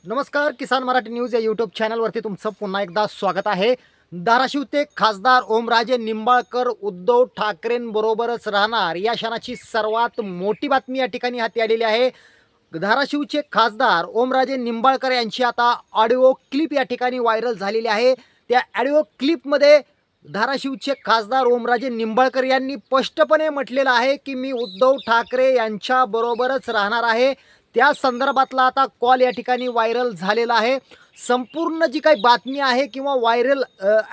नमस्कार, किसान मराठी न्यूज या यूट्यूब चॅनलवरती तुमचं पुन्हा एकदा स्वागत आहे। धाराशिवचे खासदार ओमराजे निंबाळकर उद्धव ठाकरेंबरोबरच राहणार या क्षणाची सर्वात मोठी बातमी या ठिकाणी हाती आलेली आहे। धाराशिवचे खासदार ओमराजे निंबाळकर यांची आता ऑडिओ क्लिप या ठिकाणी व्हायरल झालेली आहे। त्या ऑडिओ क्लिपमध्ये धाराशिवचे खासदार ओमराजे निंबाळकर यांनी स्पष्टपणे म्हटलेलं आहे की मी उद्धव ठाकरे यांच्याबरोबरच राहणार आहे। त्या संदर्भातला आता कॉल या ठिकाणी व्हायरल झालेला आहे। संपूर्ण जी काही बातमी आहे किंवा व्हायरल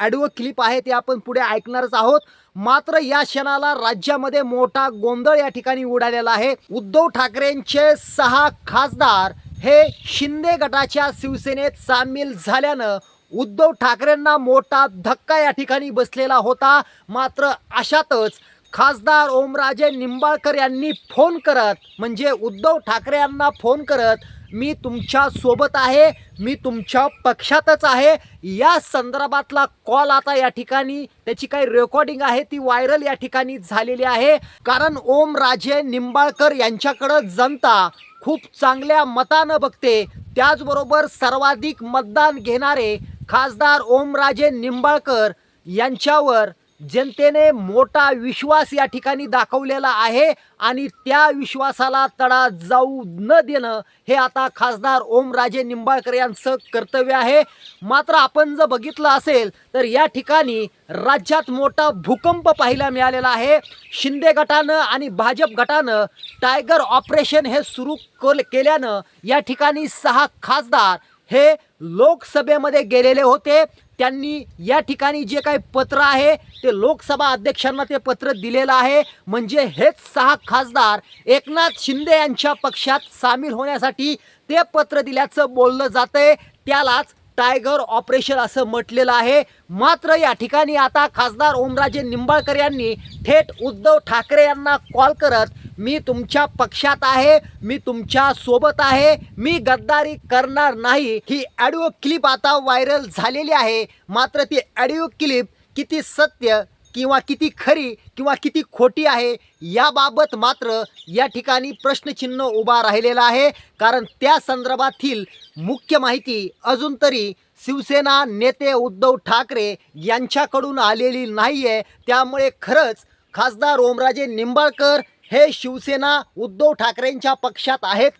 ऑडिओ क्लिप आहे ते आपण पुढे ऐकणारच आहोत। मात्र या क्षणाला राज्यामध्ये मोठा गोंधळ या ठिकाणी उडालेला आहे। उद्धव ठाकरेंचे 6 खासदार हे शिंदे गटाच्या शिवसेनेत सामील झाल्यानं उद्धव ठाकरेंना मोठा धक्का या ठिकाणी बसलेला होता। मात्र अशातच खासदार ओमराजे निंबाळकर यांनी फोन करत म्हणजे उद्धव ठाकरे यांना फोन करत मी तुमच्या सोबत आहे, मी तुमच्या पक्षातच आहे या संदर्भातला कॉल आता या ठिकाणी त्याची काही रेकॉर्डिंग आहे ती व्हायरल या ठिकाणी झालेली आहे। कारण ओमराजे निंबाळकर यांच्याकडे जनता खूप चांगल्या मतानं बघते। त्याचबरोबर सर्वाधिक मतदान घेणारे खासदार ओमराजे निंबाळकर यांच्यावर जनतेने मोठा विश्वास या ठिकाणी दाखवलेला आहे आणि त्या विश्वासाला तडा जाऊ न देणं हे आता खासदार ओमराजे निंबाळकर यांचं कर्तव्य आहे। मात्र आपण जर बघितलं असेल तर या ठिकाणी राज्यात मोठा भूकंप पाहायला मिळालेला आहे। शिंदे गटानं आणि भाजप गटानं टायगर ऑपरेशन हे सुरू केल्यानं या ठिकाणी 6 खासदार हे लोकसभेमध्ये गेलेले होते। त्यांनी या ठिकाणी जे काही पत्र आहे ते लोकसभा अध्यक्षांना ते पत्र दिलेलं आहे। म्हणजे हेच 6 खासदार एकनाथ शिंदे यांच्या पक्षात सामील होण्यासाठी ते पत्र दिल्याचं बोललं जातंय। त्यालाच टायगर ऑपरेशन असं म्हटलेलं आहे। मात्र या ठिकाणी आता खासदार ओमराजे निंबाळकर यांनी थेट उद्धव ठाकरे यांना कॉल करत मी तुमच्या पक्षात आहे, मी तुमच्या सोबत आहे, मी गद्दारी करणार नाही ही ऑडिओ क्लिप आता व्हायरल झालेली आहे। मात्र ती ऑडिओ क्लिप किती सत्य किंवा किती खरी किंवा किती खोटी आहे याबाबत मात्र या ठिकाणी प्रश्नचिन्ह उभा राहिलेला आहे। कारण त्या संदर्भातील मुख्य माहिती अजून तरी शिवसेना नेते उद्धव ठाकरे यांच्याकडून आलेली नाहीये। त्यामुळे खरंच खासदार ओमराजे निंबाळकर हे शिवसेना उद्धव ठाकरेंच्या पक्षात आहेत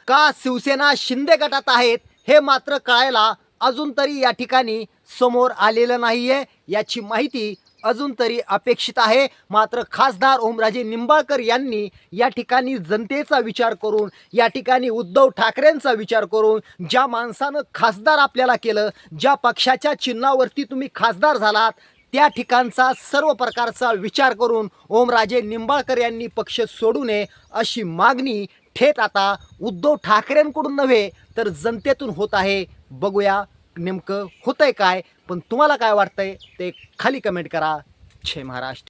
का शिवसेना शिंदे गटात आहेत हे मात्र कळायला अजून तरी या ठिकाणी समोर आलेलं नाहीये। याची माहिती अजून तरी अपेक्षित आहे। मात्र खासदार ओमराजे निंबाळकर यांनी या ठिकाणी जनतेचा विचार करून या ठिकाणी उद्धव ठाकरेंचा विचार करून ज्या माणसानं खासदार आपल्याला केलं, ज्या पक्षाच्या चिन्हावरती तुम्ही खासदार झालात त्या ठिकाणचा सर्व प्रकारचा विचार करून ओमराजे निंबाळकर यांनी पक्ष सोडू नये अशी मागणी थेट आता उद्धव ठाकरेंकडून नव्हे तर जनतेतून होत आहे। बघूया नेमकं होतंय काय, पण तुम्हाला काय वाटतंय ते खाली कमेंट करा। जय महाराष्ट्र।